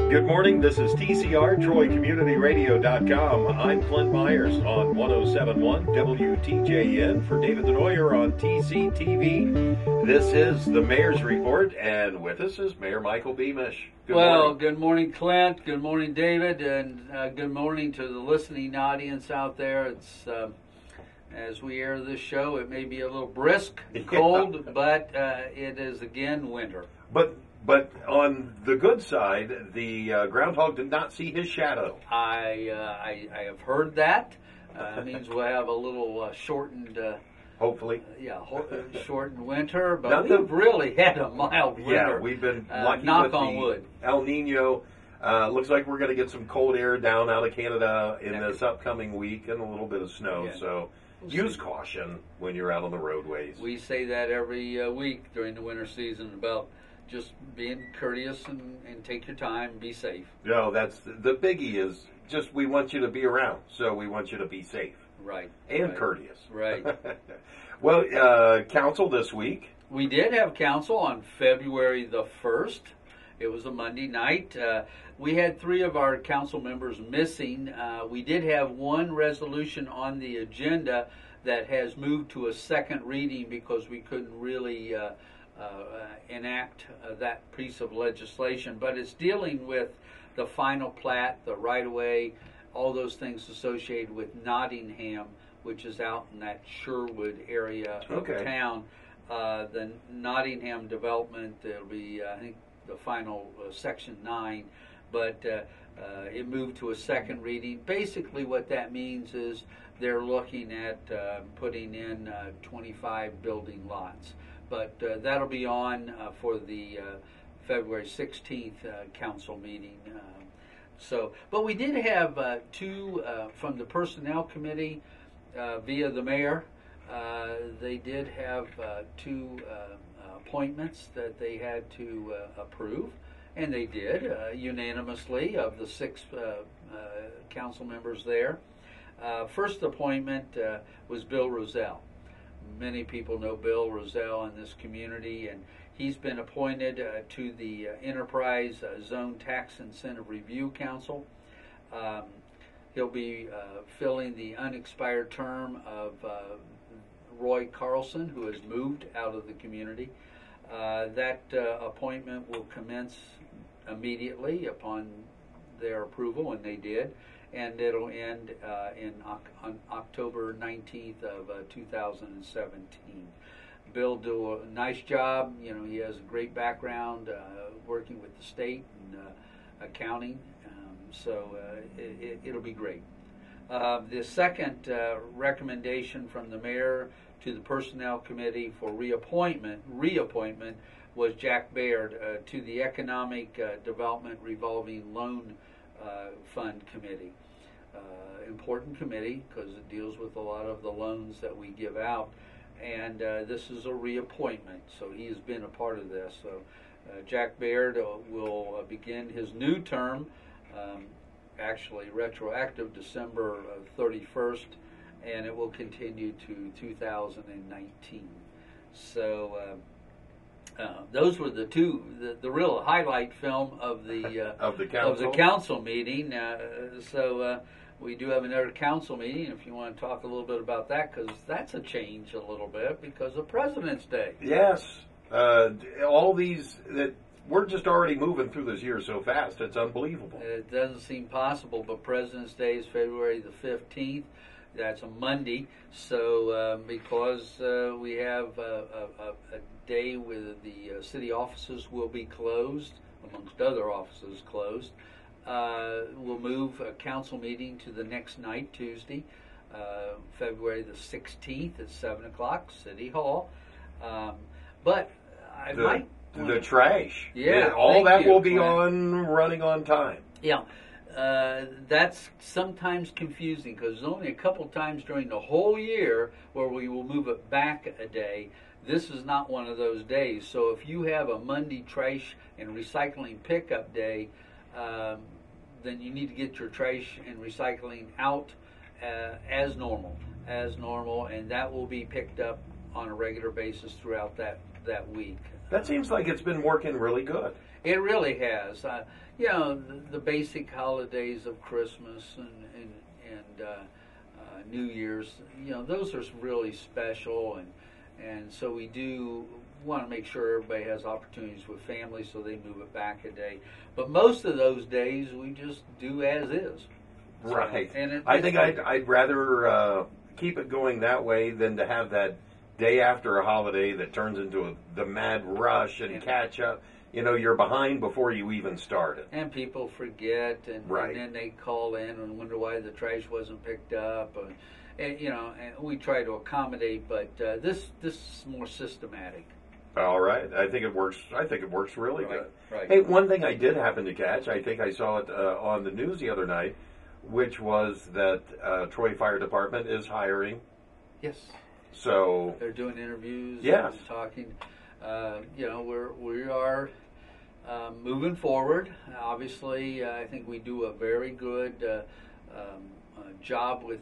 Good morning. This is TCR, TroyCommunityRadio.com. I'm Clint Myers on 107.1 WTJN. For David Denoyer on TCTV, this is the Mayor's Report, and with us is Mayor Michael Beamish. Good morning. Good morning, Clint. Good morning, David, and good morning to the listening audience out there. It's as we air this show, it may be a little brisk, cold, but it is again winter. But on the good side, the groundhog did not see his shadow. I have heard that. It means we'll have a little shortened. Hopefully. Shortened winter, but we've really had a mild winter. Yeah, we've been lucky knock with on the wood. El Nino. Looks like we're going to get some cold air down out of Canada in this upcoming week and a little bit of snow. Yeah. So use caution when you're out on the roadways. We say that every week during the winter season about just being courteous and take your time and be safe. No, that's the biggie is just we want you to be around, so we want you to be safe. Right. And courteous. Right. Well, council this week. We did have council on February the 1st. It was a Monday night. We had 3 of our council members missing. We did have one resolution on the agenda that has moved to a second reading because we couldn't really enact that piece of legislation, but it's dealing with the final plat, the right-of-way, all those things associated with Nottingham, which is out in that Sherwood area of town. The Nottingham development, it'll be, I think, the final Section 9, but it moved to a second reading. Basically what that means is they're looking at putting in 25 building lots. But that'll be on for the February 16th council meeting. But we did have 2 from the Personnel Committee via the mayor. They did have 2 appointments that they had to approve, and they did unanimously of the 6 council members there. First appointment was Bill Rozelle. Many people know Bill Rozelle in this community, and he's been appointed to the Enterprise Zone Tax Incentive Review Council. He'll be filling the unexpired term of Roy Carlson, who has moved out of the community. That appointment will commence immediately upon their approval, and they did. And it'll end on October 19th of 2017. Bill do a nice job. You know, he has a great background working with the state and accounting, so it'll be great. The second recommendation from the mayor to the Personnel Committee for reappointment was Jack Baird to the Economic Development Revolving Loan Fund Committee. Important committee because it deals with a lot of the loans that we give out, and this is a reappointment, so he has been a part of this. So Jack Baird will begin his new term, actually retroactive December 31st, and it will continue to 2019. So those were the real highlight film of the council meeting. So we do have another council meeting. If you want to talk a little bit about that, because that's a change a little bit because of President's Day. Yes, all these that we're just already moving through this year so fast. It's unbelievable. It doesn't seem possible, but President's Day is February the 15th. That's a Monday, so because we have a day where the city offices will be closed, amongst other offices closed, we'll move a council meeting to the next night, Tuesday, February the 16th at 7 o'clock, City Hall. But I might... The trash. Yeah, all that will be running on time. Yeah. That's sometimes confusing because there's only a couple times during the whole year where we will move it back a day. This is not one of those days. So if you have a Monday trash and recycling pickup day, then you need to get your trash and recycling out as normal, and that will be picked up on a regular basis throughout that week. That seems like it's been working really good. It really has. You know, the basic holidays of Christmas and New Year's, you know, those are really special, and so we do want to make sure everybody has opportunities with family, so they move it back a day. But most of those days we just do as is. Right. So, and I think I'd rather keep it going that way than to have that day after a holiday that turns into the mad rush and catch up. You know, you're behind before you even started. And people forget, and then they call in and wonder why the trash wasn't picked up. And you know, and we try to accommodate, but this is more systematic. All right, I think it works. I think it works really good. Right. Hey, one thing I did happen to catch, I think I saw it on the news the other night, which was that Troy Fire Department is hiring. Yes. So they're doing interviews. Yes. And talking. You know, we are moving forward. Obviously, I think we do a very good job with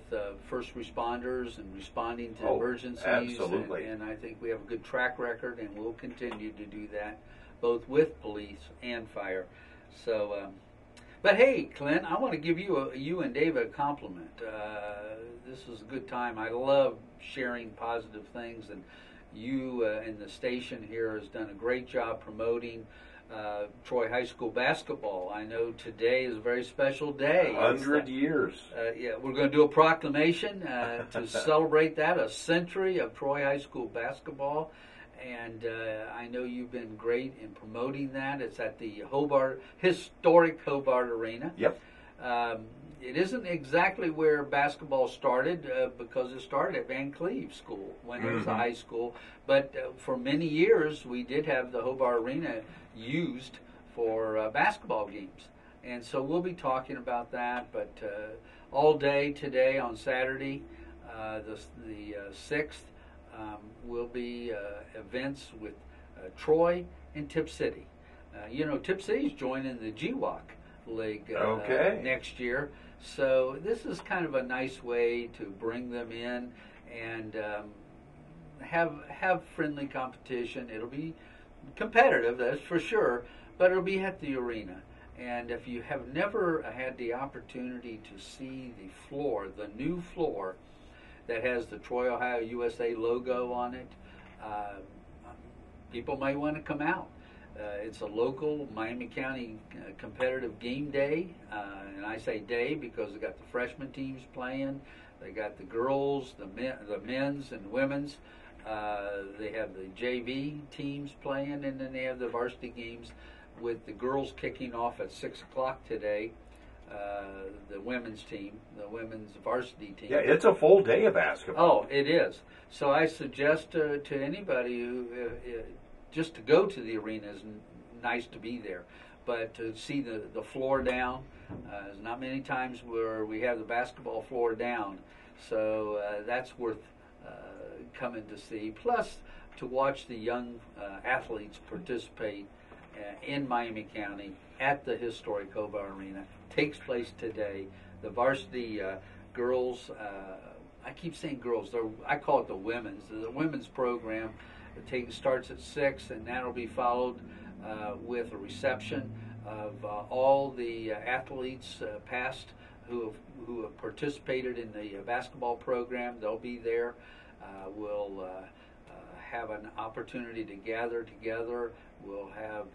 first responders and responding to emergencies. Absolutely. And I think we have a good track record, and we'll continue to do that, both with police and fire. So, but hey, Clint, I want to give you and David a compliment. This is a good time. I love sharing positive things, and you and the station here has done a great job promoting Troy High School basketball. I know today is a very special day. 100 years. Yeah, we're going to do a proclamation to celebrate that, a century of Troy High School basketball. And I know you've been great in promoting that. It's at the historic Hobart Arena. Yep. It isn't exactly where basketball started because it started at Van Cleve School when it was a high school. But for many years, we did have the Hobart Arena used for basketball games. And so we'll be talking about that. But all day today on Saturday, the 6th, will be events with Troy and Tip City. You know, Tip City's joining the GWAC League next year. So this is kind of a nice way to bring them in and have friendly competition. It'll be competitive, that's for sure, but it'll be at the arena. And if you have never had the opportunity to see the floor, the new floor that has the Troy, Ohio, USA logo on it, people might want to come out. It's a local Miami County competitive game day, and I say day because they got the freshman teams playing, they got the girls, the men's and women's, they have the JV teams playing, and then they have the varsity games with the girls kicking off at 6 o'clock today. The women's team, the women's varsity team. Yeah, it's a full day of basketball. Oh, it is. So I suggest to anybody who just to go to the arena is nice to be there, but to see the floor down, there's not many times where we have the basketball floor down, so that's worth coming to see. Plus, to watch the young athletes participate in Miami County at the historic Hobart Arena. Takes place today. The varsity girls, I keep saying girls, I call it the women's. The women's program starts at 6, and that'll be followed with a reception of all the athletes past who have participated in the basketball program. They'll be there. We'll have an opportunity to gather together. We'll have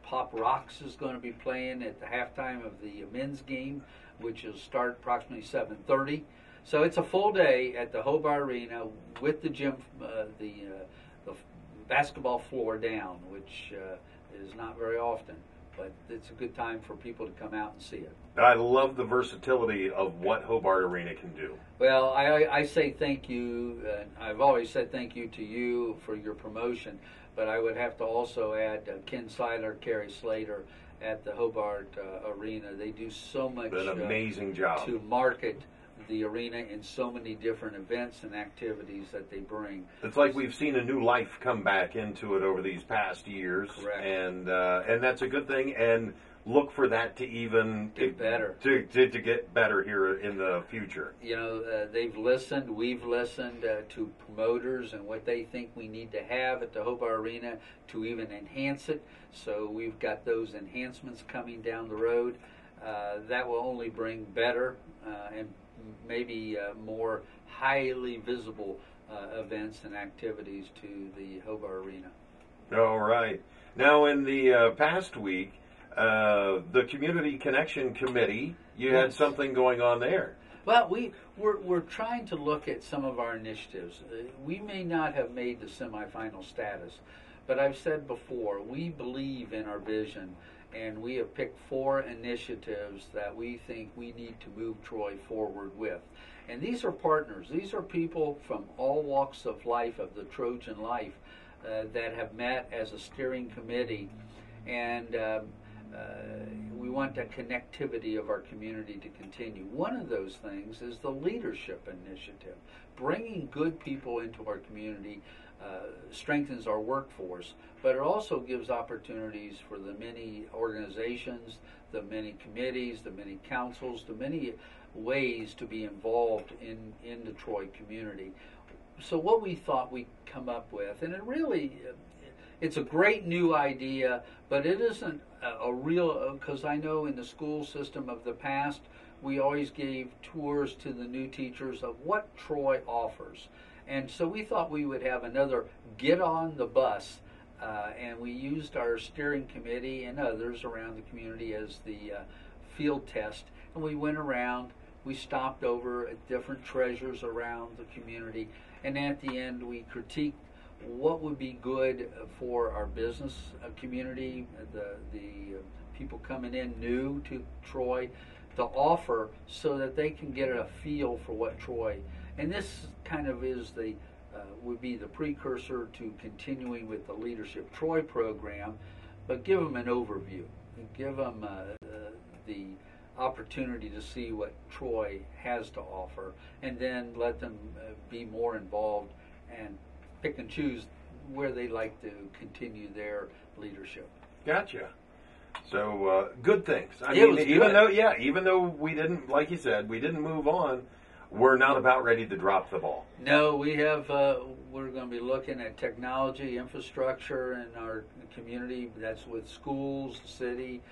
Pop Rocks is going to be playing at the halftime of the men's game, which will start approximately 7:30. So it's a full day at the Hobart Arena with the gym, the basketball floor down, which is not very often, but it's a good time for people to come out and see it. I love the versatility of what Hobart Arena can do. Well, I say thank you. I've always said thank you to you for your promotion, but I would have to also add Ken Seiler, Carrie Slater at the Hobart Arena. They do so much an amazing job to market the arena in so many different events and activities that they bring. It's like we've seen a new life come back into it over these past years. Correct. And that's a good thing. And look for that to even get better. To get better here in the future. You know, they've listened. We've listened to promoters and what they think we need to have at the Hobart Arena to even enhance it. So we've got those enhancements coming down the road. That will only bring better and maybe more highly visible events and activities to the Hobart Arena. All right. Now, in the past week, the Community Connection Committee, you had something going on there. Well, we're trying to look at some of our initiatives. We may not have made the semifinal status, but I've said before, we believe in our vision, and we have picked 4 initiatives that we think we need to move Troy forward with. And these are partners. These are people from all walks of life, of the Trojan life, that have met as a steering committee, and we want the connectivity of our community to continue. One of those things is the leadership initiative. Bringing good people into our community strengthens our workforce, but it also gives opportunities for the many organizations, the many committees, the many councils, the many ways to be involved in the Troy community. So what we thought we'd come up with, and it's a great new idea, but it isn't a real, because I know in the school system of the past, we always gave tours to the new teachers of what Troy offers. And so we thought we would have another get on the bus, and we used our steering committee and others around the community as the field test. And we went around, we stopped over at different treasures around the community, and at the end we critiqued what would be good for our business community, the people coming in new to Troy, to offer so that they can get a feel for what Troy. And this kind of is would be the precursor to continuing with the Leadership Troy program, but give them an overview, give them the opportunity to see what Troy has to offer, and then let them be more involved and pick and choose where they like to continue their leadership. Gotcha. So good things. I mean, even though we didn't, like you said, we didn't move on, we're not about ready to drop the ball. No, we have. We're going to be looking at technology infrastructure in our community. That's with schools, the city.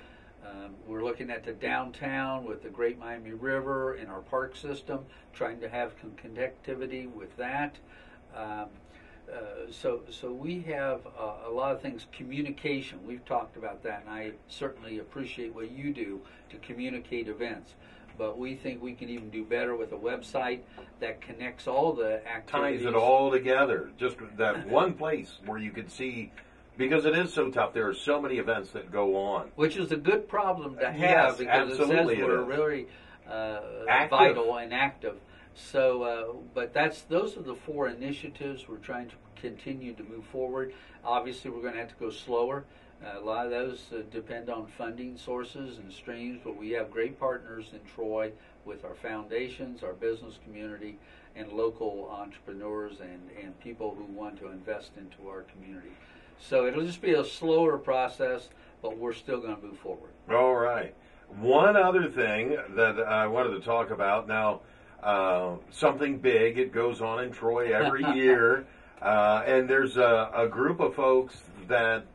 We're looking at the downtown with the Great Miami River and our park system, trying to have connectivity with that. So we have a lot of things. Communication, we've talked about that, and I certainly appreciate what you do to communicate events. But we think we can even do better with a website that connects all the activities. Ties it all together. Just that one place where you could see, because it is so tough. There are so many events that go on. Which is a good problem to have, yes, because it says we're really vital and active. So, but those are the 4 initiatives we're trying to continue to move forward. Obviously, we're going to have to go slower. A lot of those depend on funding sources and streams, but we have great partners in Troy with our foundations, our business community, and local entrepreneurs and people who want to invest into our community. So it'll just be a slower process, but we're still going to move forward. All right. One other thing that I wanted to talk about now, something big. It goes on in Troy every year, and there's a group of folks that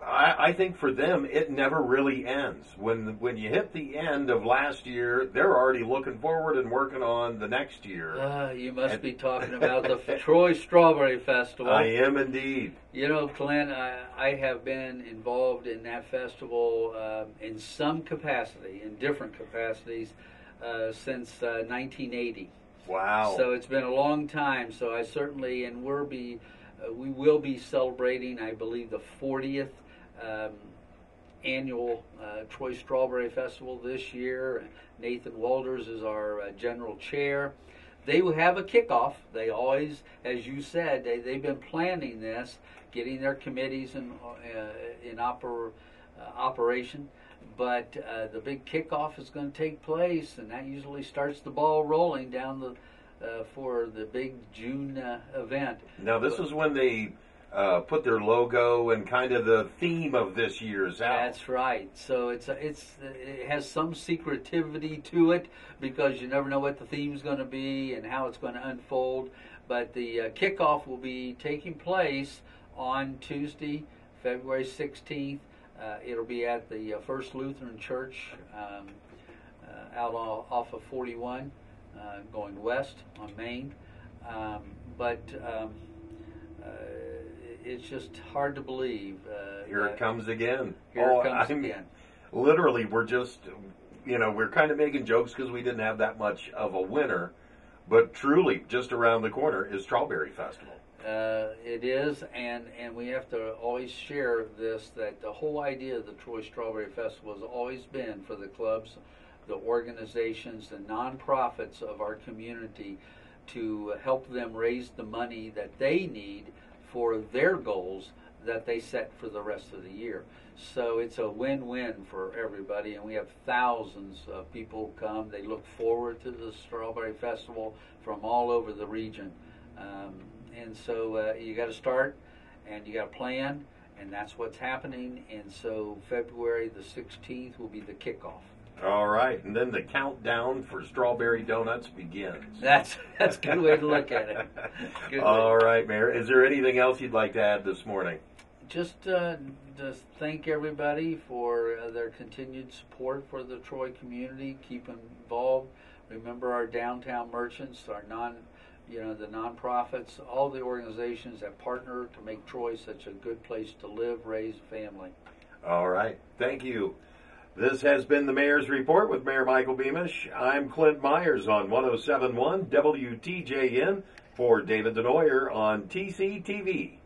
I think for them it never really ends. When you hit the end of last year, they're already looking forward and working on the next year. You must be talking about the Troy Strawberry Festival. I am indeed. You know, Clint, I have been involved in that festival in some capacity, in different capacities, since 1980. Wow. So it's been a long time. So I certainly, and we will be celebrating, I believe, the 40th annual Troy Strawberry Festival this year. Nathan Walters is our general chair. They will have a kickoff. They always, as you said, they've been planning this, getting their committees in operation. But the big kickoff is going to take place, and that usually starts the ball rolling down for the big June event. Now, this is when they put their logo and kind of the theme of this year's out. That's right. So it has some secretivity to it because you never know what the theme's going to be and how it's going to unfold. But the kickoff will be taking place on Tuesday, February 16th. It'll be at the First Lutheran Church out off of 41, going west on Main. But it's just hard to believe. Here it comes again. Here it comes again. Literally, we're just, we're kind of making jokes because we didn't have that much of a winter. But truly, just around the corner is Strawberry Festival. It is, and we have to always share this, that the whole idea of the Troy Strawberry Festival has always been for the clubs, the organizations, the nonprofits of our community to help them raise the money that they need for their goals that they set for the rest of the year. So it's a win-win for everybody, and we have thousands of people come. They look forward to the Strawberry Festival from all over the region. And so you got to start, and you got to plan, and that's what's happening. And so February the 16th will be the kickoff. All right, and then the countdown for Strawberry Donuts begins. That's a good way to look at it. All right, Mayor. Is there anything else you'd like to add this morning? Just thank everybody for their continued support for the Troy community. Keep involved. Remember our downtown merchants, our the nonprofits, all the organizations that partner to make Troy such a good place to live, raise a family. All right. Thank you. This has been the Mayor's Report with Mayor Michael Beamish. I'm Clint Myers on 107.1 WTJN for David Denoyer on TCTV.